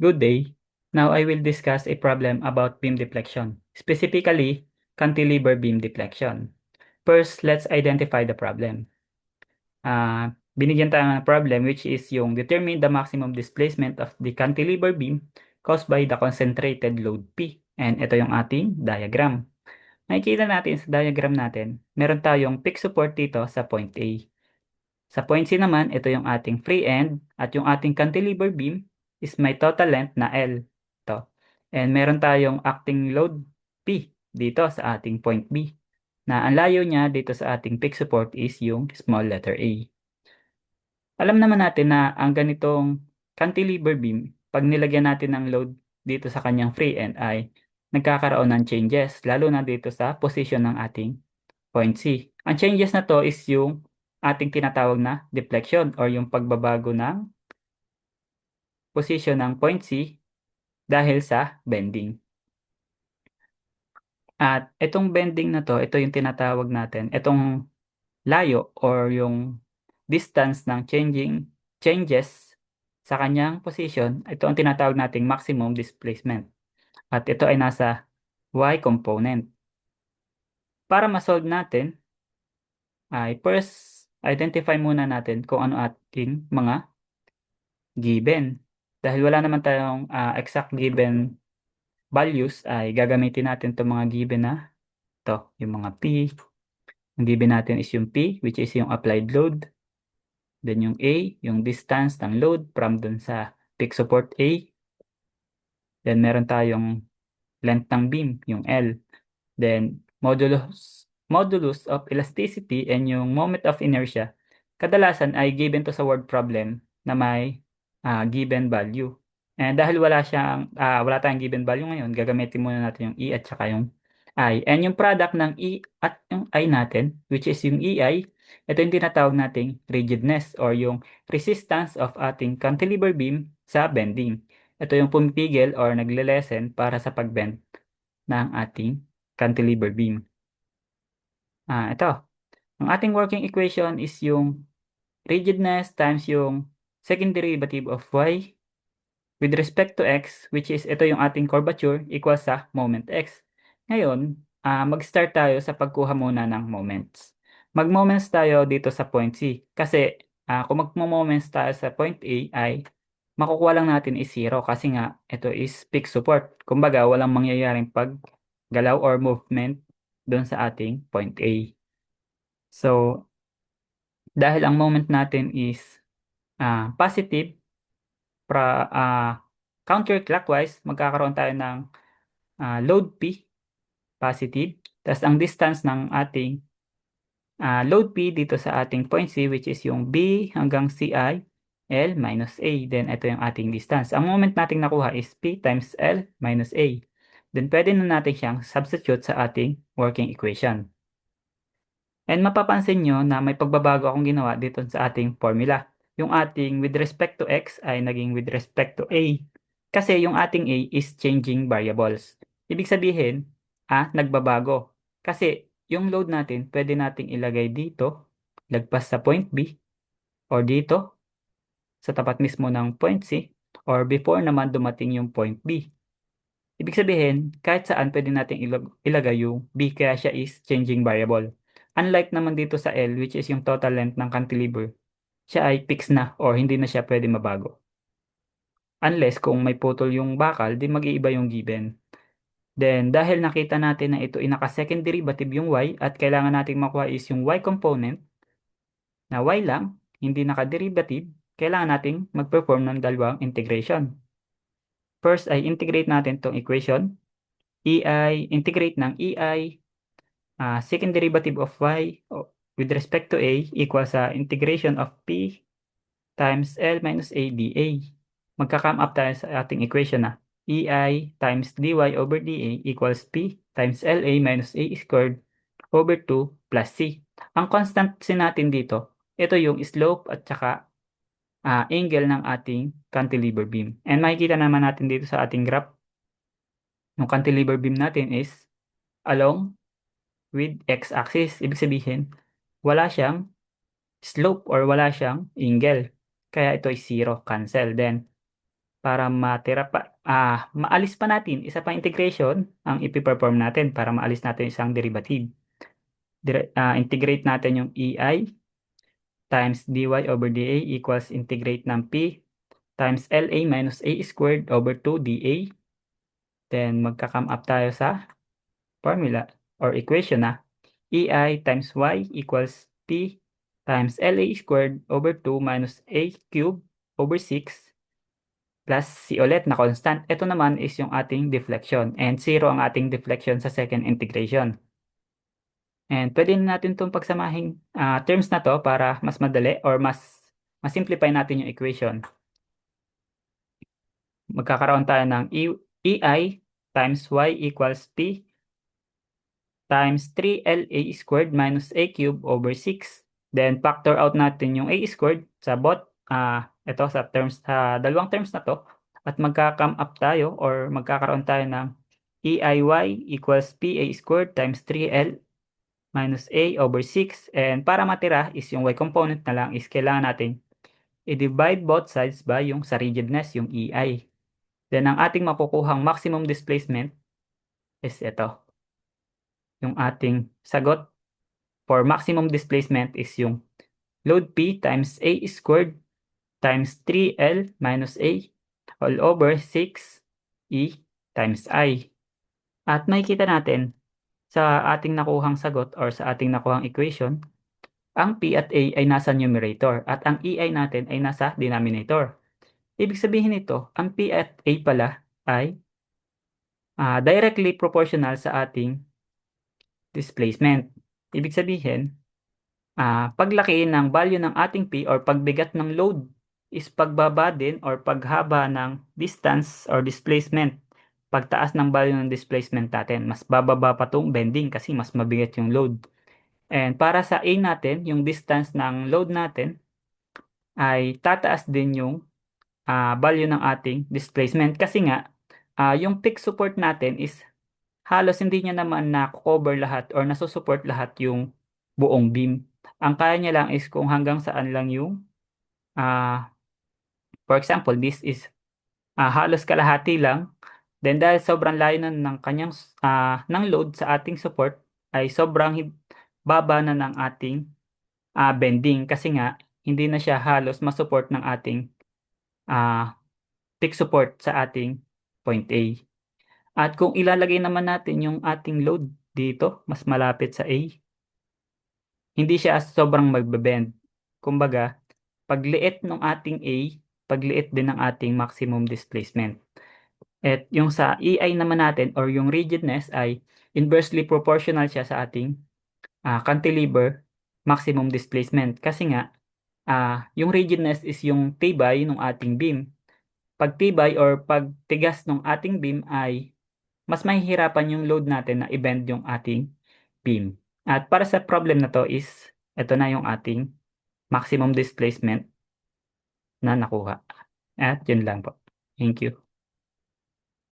Good day. Now I will discuss a problem about beam deflection, specifically cantilever beam deflection. First, let's identify the problem. Binigyan tayo ng problem which is yung determine the maximum displacement of the cantilever beam caused by the concentrated load P. And ito yung ating diagram. Makikita natin sa diagram natin, meron tayong fixed support dito sa point A. Sa point C naman, ito yung ating free end at yung ating cantilever beam is may total length na L. Ito. And meron tayong acting load P dito sa ating point B na ang layo niya dito sa ating fixed support is yung small letter A. Alam naman natin na ang ganitong cantilever beam, pag nilagyan natin ng load dito sa kanyang free end ay nagkakaroon ng changes, lalo na dito sa position ng ating point C. Ang changes na to is yung ating tinatawag na deflection or yung pagbabago ng position ng point C dahil sa bending. At itong bending na to, ito yung tinatawag natin, itong layo or yung distance ng changes sa kanyang position, ito ang tinatawag nating maximum displacement. At ito ay nasa y component. Para ma-solve natin, ay first identify muna natin kung ano ating mga given. Dahil wala naman tayong exact given values, ay gagamitin natin itong mga given na ito, yung mga P. Ang given natin is yung P, which is yung applied load. Then yung A, yung distance ng load from dun sa peak support A. Then meron tayong length ng beam, yung L. Then modulus of elasticity and yung moment of inertia, kadalasan ay given to sa word problem na may given value. And dahil wala tayong given value ngayon, gagamitin muna natin yung E at saka yung I. And yung product ng E at yung I natin, which is yung EI, ito yung tinatawag nating rigidness or yung resistance of ating cantilever beam sa bending. Ito yung pumipigil or nagle-lessen para sa pagbend ng ating cantilever beam. Ito. Ang ating working equation is yung rigidness times yung second derivative of y with respect to x, which is ito yung ating curvature, equals sa moment x. Ngayon, mag-start tayo sa pagkuha muna ng moments. Mag-moments tayo dito sa point C. Kasi kung mag-moments tayo sa point A ay makukuha lang natin is 0 kasi nga ito is fixed support. Kumbaga, walang mangyayaring paggalaw or movement doon sa ating point A. So, dahil ang moment natin is positive, counterclockwise, magkakaroon tayo ng load P, positive. Tapos ang distance ng ating load P dito sa ating point C, which is yung B hanggang CI, L minus A. Then, ito yung ating distance. Ang moment nating nakuha is P times L minus A. Then, pwede na natin siyang substitute sa ating working equation. And mapapansin nyo na may pagbabago akong ginawa dito sa ating formula. Yung ating with respect to x ay naging with respect to a. Kasi yung ating a is changing variables. Ibig sabihin, nagbabago. Kasi yung load natin, pwede nating ilagay dito, lagpas sa point B, or dito, sa tapat mismo ng point C, or before naman dumating yung point B. Ibig sabihin, kahit saan pwede nating ilagay yung B kaya siya is changing variable. Unlike naman dito sa L, which is yung total length ng cantilever, siya ay fixed na or hindi na siya pwede mabago. Unless kung may putol yung bakal, di mag-iiba yung given. Then, dahil nakita natin na ito ay naka-second derivative yung y at kailangan nating makuha is yung y component na y lang, hindi naka-derivative, kailangan nating mag-perform ng dalawang integration. First ay integrate natin tong equation. Integrate ng EI, second derivative of y with respect to a equals sa integration of p times L minus a dA. Magka-come up tayo sa ating equation na EI times dy over dA equals p times LA minus a squared over 2 plus c. Ang constant natin dito, ito yung slope at saka angle ng ating cantilever beam. And makikita naman natin dito sa ating graph, yung cantilever beam natin is along with x-axis. Ibig sabihin, wala siyang slope or wala siyang angle. Kaya ito ay 0, cancel. Then, para maalis pa natin isa pang integration ang ipiperform natin para maalis natin isang derivative. Integrate natin yung EI times dy over dA equals integrate ng P times LA minus A squared over 2 dA. Then magka-come up tayo sa formula or equation na EI times Y equals P times LA squared over 2 minus A cubed over 6 plus C ulit na constant. Ito naman is yung ating deflection and 0 ang ating deflection sa second integration. And pwede na natin itong pagsamahin terms na to para mas madali or mas simplify natin yung equation. Magkakaroon tayo ng EI times Y equals P times 3LA squared minus A cubed over 6. Then factor out natin yung A squared sa ito sa dalawang terms na to at magka-come up tayo or magkakaroon tayo ng EIY equals PA squared times 3L minus A over 6. And para matira is yung Y component na lang is kailangan natin i-divide both sides by yung sa rigidness, yung EI. Then ang ating makukuhang maximum displacement is ito. Yung ating sagot for maximum displacement is yung load P times A squared times 3L minus A all over 6E times I. At makikita natin sa ating nakuhang sagot or sa ating nakuhang equation, ang P at A ay nasa numerator at ang EI natin ay nasa denominator. Ibig sabihin nito, ang P at A pala ay directly proportional sa ating displacement. Ibig sabihin, paglaki ng value ng ating P or pagbigat ng load is pagbaba din or paghaba ng distance or displacement. Pagtaas ng value ng displacement natin, mas bababa pa tong bending kasi mas mabigat yung load. And para sa A natin, yung distance ng load natin ay tataas din yung value ng ating displacement kasi nga yung peak support natin is halos hindi niya naman na-cover lahat or nasusupport lahat yung buong beam. Ang kaya niya lang is kung hanggang saan lang yung for example, this is halos kalahati lang. Then dahil sobrang layo na ng kanyang ng load sa ating support ay sobrang baba na ng ating bending kasi nga hindi na siya halos masupport ng ating peak support sa ating point A. At kung ilalagay naman natin yung ating load dito, mas malapit sa A, hindi siya sobrang magbe-bend. Kumbaga, pagliit ng ating A, pagliit din ng ating maximum displacement. At yung sa EI naman natin or yung rigidness ay inversely proportional siya sa ating cantilever maximum displacement. Kasi nga, yung rigidness is yung tibay ng ating beam. Pag tibay or pagtigas ng ating beam ay mas mahihirapan yung load natin na i-bend yung ating beam. At para sa problem na to is, ito na yung ating maximum displacement na nakuha. At yun lang po. Thank you.